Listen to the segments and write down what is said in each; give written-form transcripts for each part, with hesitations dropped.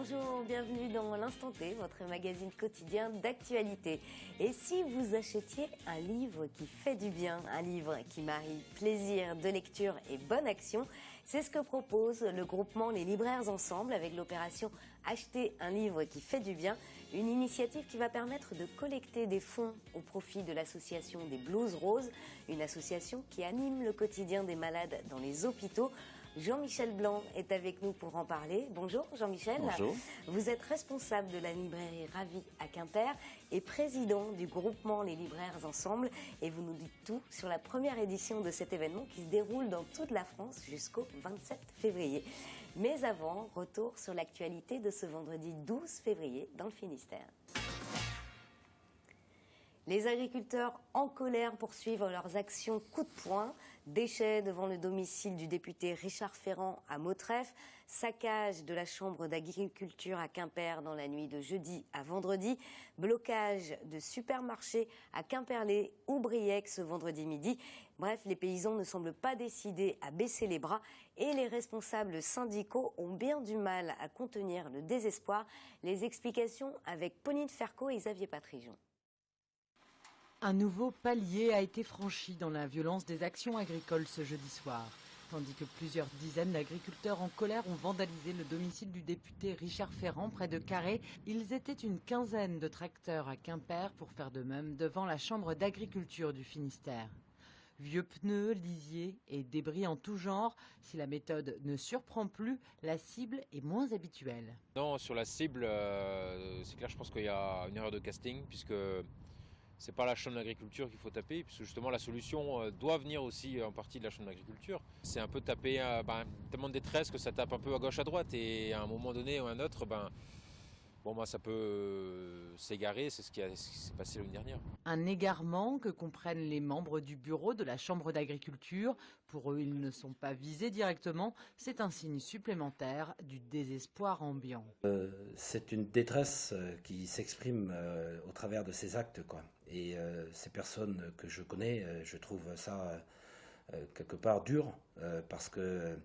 Bonjour, bienvenue dans l'Instant T, votre magazine quotidien d'actualité. Et si vous achetiez un livre qui fait du bien, un livre qui marie plaisir de lecture et bonne action, c'est ce que propose le groupement Les Libraires Ensemble avec l'opération Acheter un livre qui fait du bien, une initiative qui va permettre de collecter des fonds au profit de l'association des Blouses Roses, une association qui anime le quotidien des malades dans les hôpitaux. Jean-Michel Blanc est avec nous pour en parler. Bonjour Jean-Michel. Bonjour. Vous êtes responsable de la librairie Ravi à Quimper et président du groupement Les Libraires Ensemble. Et vous nous dites tout sur la première édition de cet événement qui se déroule dans toute la France jusqu'au 27 février. Mais avant, retour sur l'actualité de ce vendredi 12 février dans le Finistère. Les agriculteurs en colère poursuivent leurs actions coup de poing. Déchets devant le domicile du député Richard Ferrand à Mautreffe, saccage de la Chambre d'agriculture à Quimper dans la nuit de jeudi à vendredi, blocage de supermarchés à Quimperlé ou Briec ce vendredi midi. Bref, les paysans ne semblent pas décidés à baisser les bras et les responsables syndicaux ont bien du mal à contenir le désespoir. Les explications avec Pauline Ferco et Xavier Patrijon. Un nouveau palier a été franchi dans la violence des actions agricoles ce jeudi soir. Tandis que plusieurs dizaines d'agriculteurs en colère ont vandalisé le domicile du député Richard Ferrand près de Carré, ils étaient une quinzaine de tracteurs à Quimper pour faire de même devant la Chambre d'agriculture du Finistère. Vieux pneus, lisiers et débris en tout genre. Si la méthode ne surprend plus, la cible est moins habituelle. Non, sur la cible, c'est clair, je pense qu'il y a une erreur de casting puisque c'est pas la Chambre d'agriculture qu'il faut taper, puisque justement la solution doit venir aussi en partie de la Chambre d'agriculture. C'est un peu taper tellement de détresse que ça tape un peu à gauche à droite et à un moment donné ou à un autre, ça peut s'égarer, c'est ce qui s'est passé l'année dernière. Un égarement que comprennent les membres du bureau de la Chambre d'agriculture. Pour eux, ils ne sont pas visés directement. C'est un signe supplémentaire du désespoir ambiant. C'est une détresse qui s'exprime au travers de ces actes, quoi. Et ces personnes que je connais, je trouve ça quelque part dur, parce que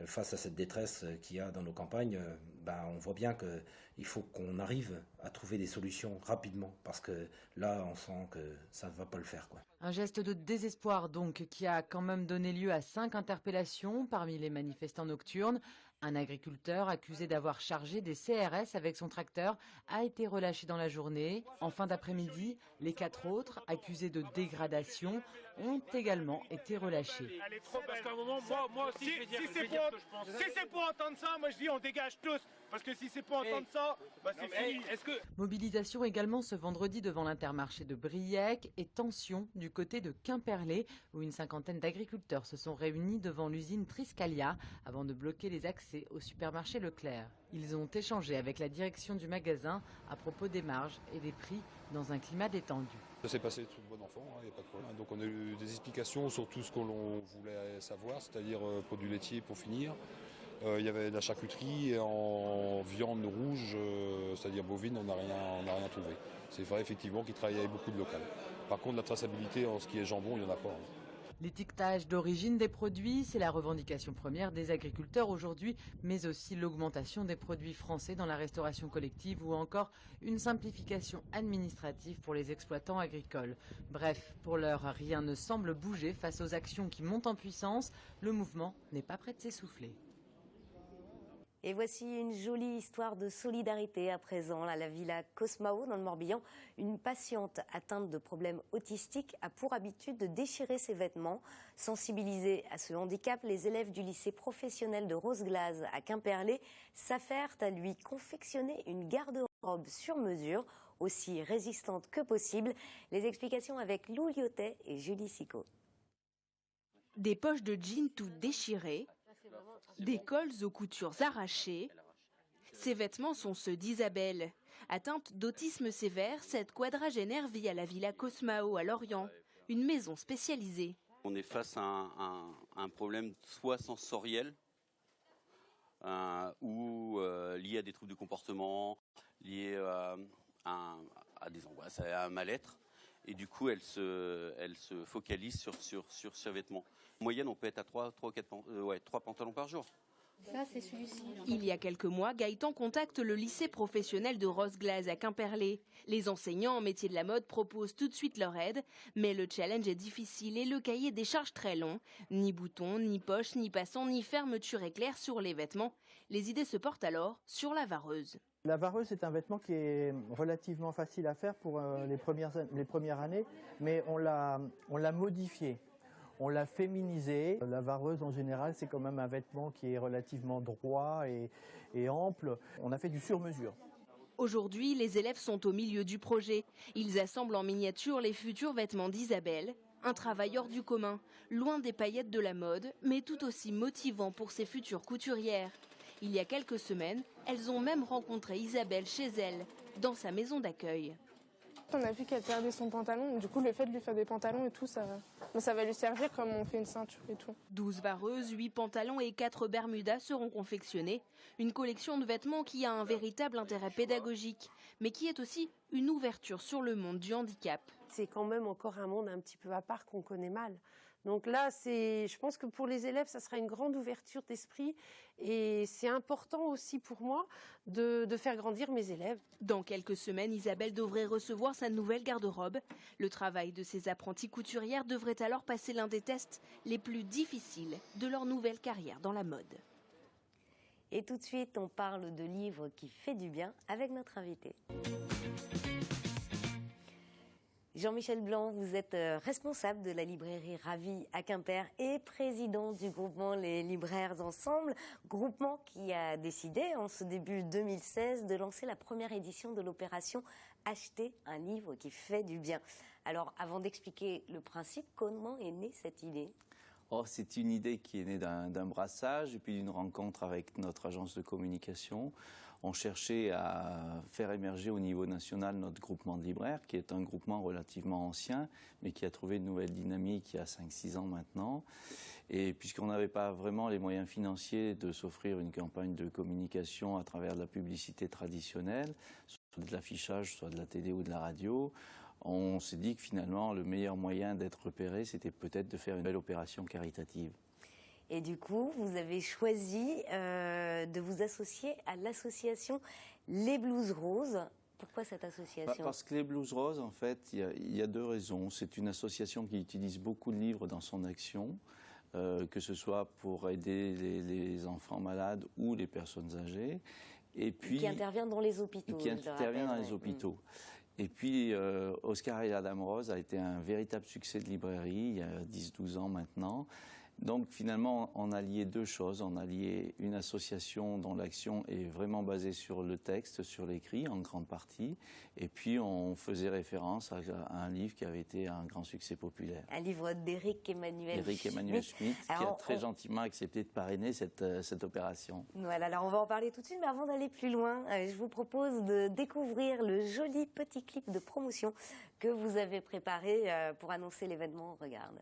face à cette détresse qu'il y a dans nos campagnes, on voit bien qu'il faut qu'on arrive à trouver des solutions rapidement, parce que là, on sent que ça ne va pas le faire, quoi. Un geste de désespoir donc qui a quand même donné lieu à 5 interpellations parmi les manifestants nocturnes. Un agriculteur accusé d'avoir chargé des CRS avec son tracteur a été relâché dans la journée. En fin d'après-midi, les 4 autres, accusés de dégradation, ont également été relâchés. Elle est trop belle. Parce qu'à un moment, moi aussi, si c'est pour entendre ça, moi je dis on dégage tous. Parce que si c'est pour entendre ça, c'est fini. Mobilisation également ce vendredi devant l'Intermarché de Briec et tension du côté de Quimperlé où une cinquantaine d'agriculteurs se sont réunis devant l'usine Triscalia avant de bloquer les accès au supermarché Leclerc. Ils ont échangé avec la direction du magasin à propos des marges et des prix dans un climat détendu. Ça s'est passé tout de bon enfant, il n'y a pas de problème. Donc on a eu des explications sur tout ce que l'on voulait savoir, c'est-à-dire produits laitiers pour finir. Il y avait de la charcuterie et en viande rouge, c'est-à-dire bovine, on n'a rien trouvé. C'est vrai effectivement qu'ils travaillaient avec beaucoup de local. Par contre, la traçabilité en ce qui est jambon, il n'y en a pas. L'étiquetage d'origine des produits, c'est la revendication première des agriculteurs aujourd'hui, mais aussi l'augmentation des produits français dans la restauration collective ou encore une simplification administrative pour les exploitants agricoles. Bref, pour l'heure, rien ne semble bouger face aux actions qui montent en puissance. Le mouvement n'est pas prêt de s'essouffler. Et voici une jolie histoire de solidarité à présent à la Villa Cosmao dans le Morbihan. Une patiente atteinte de problèmes autistiques a pour habitude de déchirer ses vêtements. Sensibilisés à ce handicap, les élèves du lycée professionnel de Roseglaze à Quimperlé s'affairent à lui confectionner une garde-robe sur mesure, aussi résistante que possible. Les explications avec Lou Lyotet et Julie Sicot. Des poches de jeans toutes déchirées, des cols aux coutures arrachées. Ces vêtements sont ceux d'Isabelle. Atteinte d'autisme sévère, cette quadragénaire vit à la Villa Cosmao à Lorient, une maison spécialisée. On est face à un problème soit sensoriel ou lié à des troubles de comportement, lié à des angoisses, à un mal-être. Et du coup, elle se focalise sur ce vêtement. En moyenne, on peut être à 3 pantalons par jour. Ça, c'est celui-ci. Il y a quelques mois, Gaëtan contacte le lycée professionnel de Roseglaze à Quimperlé. Les enseignants en métier de la mode proposent tout de suite leur aide, mais le challenge est difficile et le cahier des charges très long. Ni boutons, ni poches, ni passants, ni fermeture éclair sur les vêtements. Les idées se portent alors sur la vareuse. La vareuse est un vêtement qui est relativement facile à faire pour les premières années, mais on l'a modifié. On l'a féminisé. La vareuse, en général, c'est quand même un vêtement qui est relativement droit et ample. On a fait du sur-mesure. Aujourd'hui, les élèves sont au milieu du projet. Ils assemblent en miniature les futurs vêtements d'Isabelle. Un travail hors du commun, loin des paillettes de la mode, mais tout aussi motivant pour ses futures couturières. Il y a quelques semaines, elles ont même rencontré Isabelle chez elle, dans sa maison d'accueil. On a vu qu'elle perdait son pantalon, du coup le fait de lui faire des pantalons et tout, ça va lui servir comme on fait une ceinture et tout. 12 vareuses, 8 pantalons et 4 bermudas seront confectionnés. Une collection de vêtements qui a un véritable intérêt pédagogique, mais qui est aussi une ouverture sur le monde du handicap. C'est quand même encore un monde un petit peu à part qu'on connaît mal. Donc là, je pense que pour les élèves, ça sera une grande ouverture d'esprit et c'est important aussi pour moi de faire grandir mes élèves. Dans quelques semaines, Isabelle devrait recevoir sa nouvelle garde-robe. Le travail de ses apprenties couturières devrait alors passer l'un des tests les plus difficiles de leur nouvelle carrière dans la mode. Et tout de suite, on parle de livres qui fait du bien avec notre invité. Jean-Michel Blanc, vous êtes responsable de la librairie Ravi à Quimper et président du groupement Les Libraires Ensemble, groupement qui a décidé en ce début 2016 de lancer la première édition de l'opération Acheter un livre qui fait du bien. Alors, avant d'expliquer le principe, comment est née cette idée ? C'est une idée qui est née d'un brassage et puis d'une rencontre avec notre agence de communication. On cherchait à faire émerger au niveau national notre groupement de libraires, qui est un groupement relativement ancien, mais qui a trouvé une nouvelle dynamique il y a 5-6 ans maintenant. Et puisqu'on n'avait pas vraiment les moyens financiers de s'offrir une campagne de communication à travers de la publicité traditionnelle, soit de l'affichage, soit de la télé ou de la radio, on s'est dit que finalement le meilleur moyen d'être repéré, c'était peut-être de faire une belle opération caritative. Et du coup, vous avez choisi de vous associer à l'association Les Blouses Roses. Pourquoi cette association ? Parce que les Blouses Roses, en fait, il y a 2 raisons. C'est une association qui utilise beaucoup de livres dans son action, que ce soit pour aider les enfants malades ou les personnes âgées. Et puis, qui intervient dans les hôpitaux. Qui intervient dans les hôpitaux. Et puis, Oscar et la Dame Rose a été un véritable succès de librairie il y a 10-12 ans maintenant. Donc finalement, on a lié 2 choses. On a lié une association dont l'action est vraiment basée sur le texte, sur l'écrit en grande partie. Et puis on faisait référence à un livre qui avait été un grand succès populaire. Un livre d'Éric Emmanuel Schmitt, qui a très gentiment accepté de parrainer cette opération. Voilà, alors on va en parler tout de suite, mais avant d'aller plus loin, je vous propose de découvrir le joli petit clip de promotion que vous avez préparé pour annoncer l'événement. Regarde.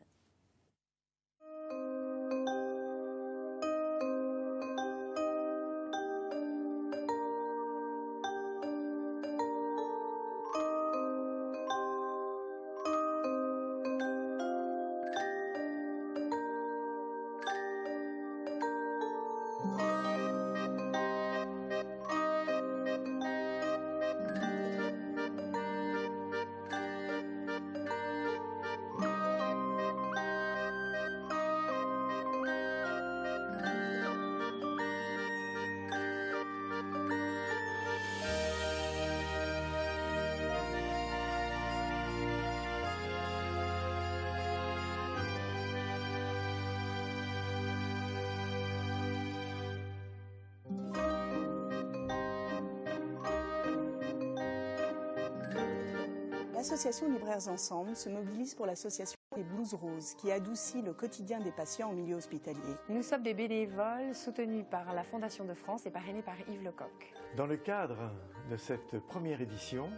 L'association Libraires Ensemble se mobilise pour l'association Les Blouses Roses, qui adoucit le quotidien des patients en milieu hospitalier. Nous sommes des bénévoles soutenus par la Fondation de France et parrainés par Yves Lecoq. Dans le cadre de cette première édition,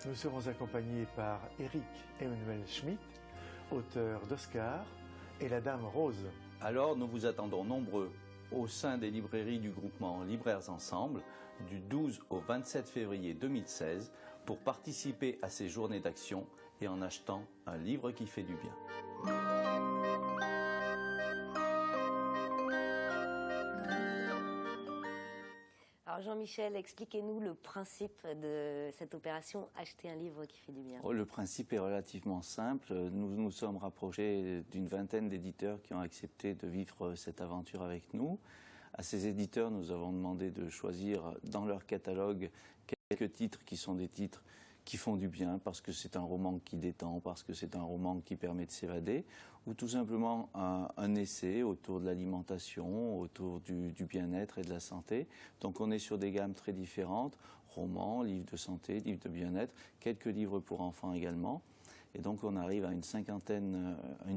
nous serons accompagnés par Éric Emmanuel Schmitt, auteur d'Oscar et la Dame Rose. Alors nous vous attendons nombreux au sein des librairies du groupement Libraires Ensemble du 12 au 27 février 2016 pour participer à ces journées d'action et en achetant un livre qui fait du bien. Alors Jean-Michel, expliquez-nous le principe de cette opération « Acheter un livre qui fait du bien ». Le principe est relativement simple. Nous nous sommes rapprochés d'une vingtaine d'éditeurs qui ont accepté de vivre cette aventure avec nous. À ces éditeurs, nous avons demandé de choisir dans leur catalogue quelques titres qui sont des titres qui font du bien, parce que c'est un roman qui détend, parce que c'est un roman qui permet de s'évader, ou tout simplement un essai autour de l'alimentation, autour du bien-être et de la santé. Donc on est sur des gammes très différentes, romans, livres de santé, livres de bien-être, quelques livres pour enfants également. Et donc on arrive à une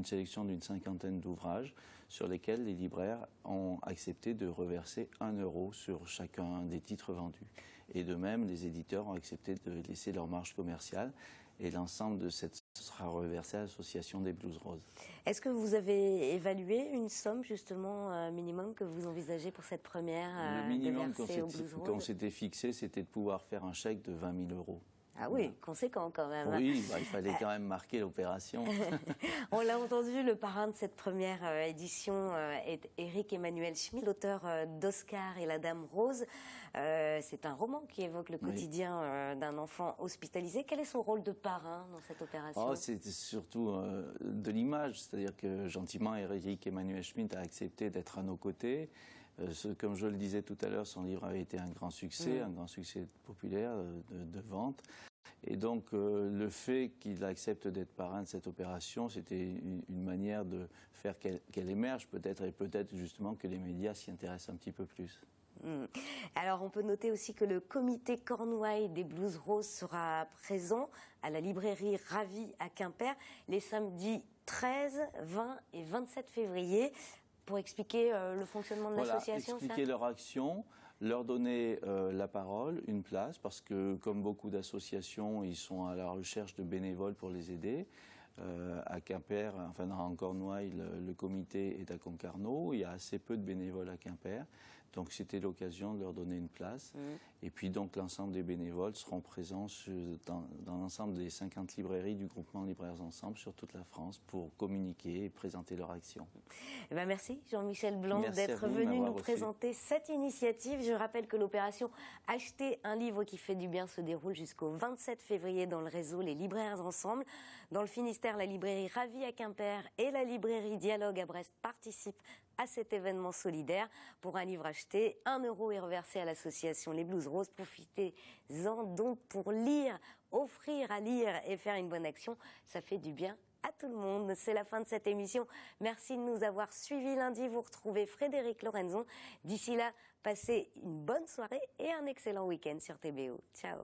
sélection d'une cinquantaine d'ouvrages sur lesquels les libraires ont accepté de reverser 1 € sur chacun des titres vendus. Et de même, les éditeurs ont accepté de laisser leur marge commerciale et l'ensemble de cette somme sera reversé à l'Association des Blues Roses. Est-ce que vous avez évalué une somme justement minimum que vous envisagez pour cette première Le minimum qu'on Roses s'était fixé, c'était de pouvoir faire un chèque de 20 000 €. Ah oui, conséquent quand même. Oui, il fallait quand même marquer l'opération. On l'a entendu, le parrain de cette première édition est Éric Emmanuel Schmitt, l'auteur d'Oscar et la Dame Rose. C'est un roman qui évoque le quotidien d'un enfant hospitalisé. Quel est son rôle de parrain dans cette opération ? C'est surtout de l'image, c'est-à-dire que gentiment, Éric Emmanuel Schmitt a accepté d'être à nos côtés. Comme je le disais tout à l'heure, son livre avait été un grand succès populaire de vente. Et donc, le fait qu'il accepte d'être parrain de cette opération, c'était une manière de faire qu'elle émerge peut-être, et peut-être justement que les médias s'y intéressent un petit peu plus. Alors, on peut noter aussi que le comité Cornouailles des Blues Roses sera présent à la librairie Ravi à Quimper les samedis 13, 20 et 27 février. Pour expliquer le fonctionnement de l'association, expliquer leur action, leur donner la parole, une place, parce que comme beaucoup d'associations, ils sont à la recherche de bénévoles pour les aider. À Quimper, enfin en Cornouailles, le comité est à Concarneau, il y a assez peu de bénévoles à Quimper. Donc c'était l'occasion de leur donner une place. Et puis donc l'ensemble des bénévoles seront présents dans l'ensemble des 50 librairies du groupement Libraires Ensemble sur toute la France pour communiquer et présenter leur action. Eh ben merci Jean-Michel Blanc d'être venu nous présenter cette initiative. Je rappelle que l'opération Acheter un livre qui fait du bien se déroule jusqu'au 27 février dans le réseau Les Libraires Ensemble. Dans le Finistère, la librairie Ravi à Quimper et la librairie Dialogue à Brest participent à cet événement solidaire. Pour un livre acheté, 1 € est reversé à l'association Les Blues Roses. Profitez-en donc pour lire, offrir à lire et faire une bonne action. Ça fait du bien à tout le monde. C'est la fin de cette émission. Merci de nous avoir suivis. Lundi, vous retrouvez Frédéric Lorenzon. D'ici là, passez une bonne soirée et un excellent week-end sur TBO. Ciao.